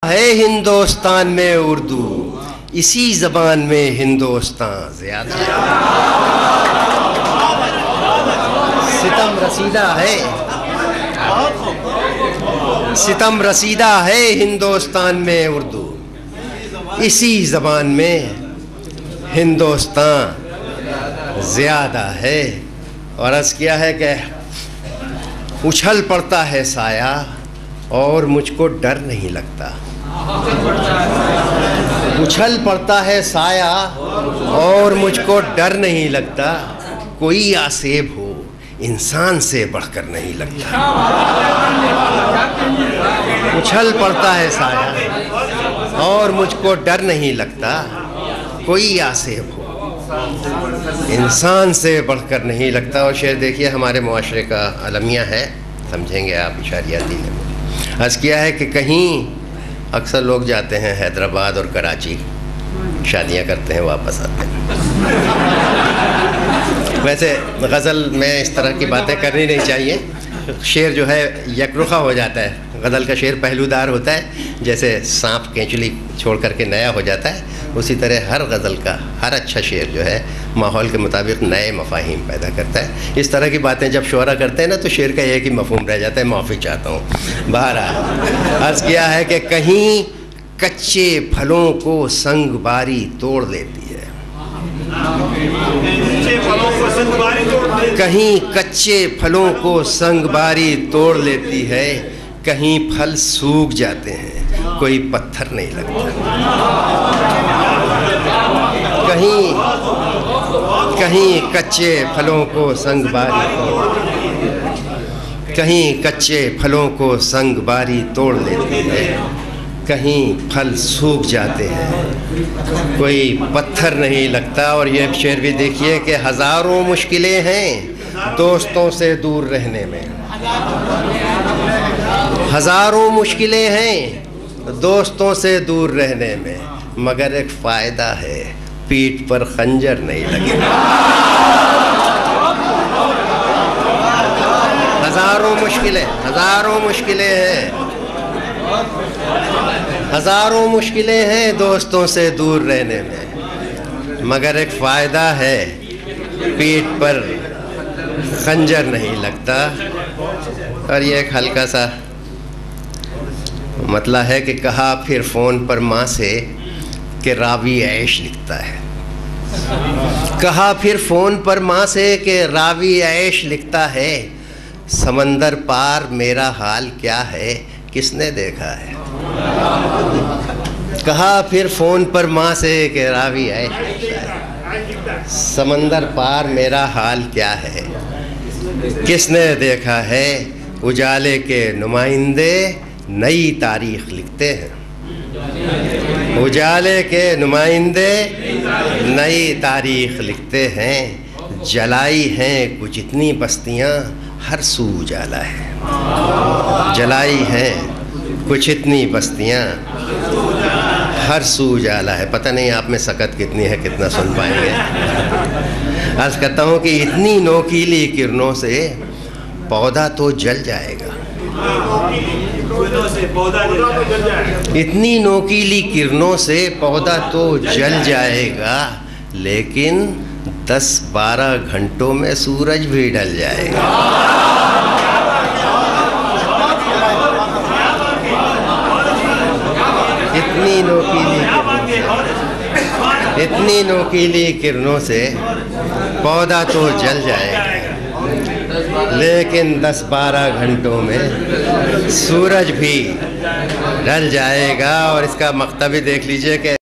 ہے ہندوستان میں اردو، اسی زبان میں ہندوستان زیادہ ہے۔ ستم رسیدہ ہے، ستم رسیدہ ہے ہندوستان میں اردو، اسی زبان میں ہندوستان زیادہ ہے۔ اور عرض کیا ہے کہ اچھل پڑتا ہے سایہ اور مجھ کو ڈر نہیں لگتا۔ اچھل پڑتا ہے سایہ اور مجھ کو ڈر نہیں لگتا، کوئی آسیب ہو انسان سے بڑھ کر نہیں لگتا۔ اچھل پڑتا ہے سایہ اور مجھ کو ڈر نہیں لگتا، کوئی آسیب ہو انسان سے بڑھ کر نہیں لگتا۔ اور شعر دیکھیے ہمارے معاشرے کا المیہ ہے، سمجھیں گے آپ اشاریاتی میں۔ عرض کیا ہے کہ کہیں اکثر لوگ جاتے ہیں حیدرآباد اور کراچی، شادیاں کرتے ہیں، واپس آتے ہیں۔ ویسے غزل میں اس طرح کی باتیں کرنی نہیں چاہیے، شعر جو ہے یک رخا ہو جاتا ہے۔ غزل کا شعر پہلودار ہوتا ہے، جیسے سانپ کینچلی چھوڑ کر کے نیا ہو جاتا ہے، اسی طرح ہر غزل کا ہر اچھا شعر جو ہے ماحول کے مطابق نئے مفاہیم پیدا کرتا ہے۔ اس طرح کی باتیں جب شعرا کرتے ہیں نا تو شعر کا ایک ہی مفہوم رہ جاتا ہے، معافی چاہتا ہوں۔ بہرحال عرض کیا ہے کہ کہیں کچے پھلوں کو سنگ باری توڑ لیتی ہے، کہیں کچے پھلوں کو سنگ باری توڑ لیتی ہے، کہیں پھل سوکھ جاتے ہیں کوئی پتھر نہیں لگتا، کہیں کچے پھلوں کو سنگ باری، کہیں کچے پھلوں کو سنگ باری توڑ لیتی ہے، کہیں پھل سوکھ جاتے ہیں کوئی پتھر نہیں لگتا۔ اور یہ شعر بھی دیکھیے کہ ہزاروں مشکلیں ہیں دوستوں سے دور رہنے میں، ہزاروں مشکلیں ہیں دوستوں سے دور رہنے میں، مگر ایک فائدہ ہے پیٹھ پر خنجر نہیں لگے۔ ہزاروں مشکلیں ہیں، ہزاروں مشکلیں ہیں دوستوں سے دور رہنے میں، مگر ایک فائدہ ہے پیٹھ پر خنجر نہیں لگتا۔ اور یہ ایک ہلکا سا مطلب ہے کہ کہا پھر فون پر ماں سے کہ راوی عیش لکھتا ہے، کہا پھر فون پر ماں سے کہ راوی عیش لکھتا ہے، سمندر پار میرا حال کیا ہے کس نے دیکھا ہے۔ کہا پھر فون پر ماں سے کہ راوی عیش لکھتا ہے، سمندر پار میرا حال کیا ہے کس نے دیکھا ہے۔ اجالے کے نمائندے نئی تاریخ لکھتے ہیں، اجالے کے نمائندے نئی تاریخ لکھتے ہیں، جلائی ہیں کچھ اتنی بستیاں ہر سو اجالا ہے، جلائی ہیں کچھ اتنی بستیاں ہر سو اجالا ہے۔ پتہ نہیں آپ میں سکت کتنی ہے، کتنا سن پائیں گے۔ عرض کرتا ہوں کہ اتنی نوکیلی کرنوں سے پودا تو جل جائے گا، اتنی نوکیلی کرنوں سے پودا تو جل جائے گا، لیکن 10-12 گھنٹوں میں سورج بھی ڈل جائے گا۔ اتنی نوکیلی کرنوں سے پودا تو جل جائے گا، لیکن 10-12 گھنٹوں میں سورج بھی ڈل جائے گا۔ اور اس کا مقطع بھی دیکھ لیجئے کہ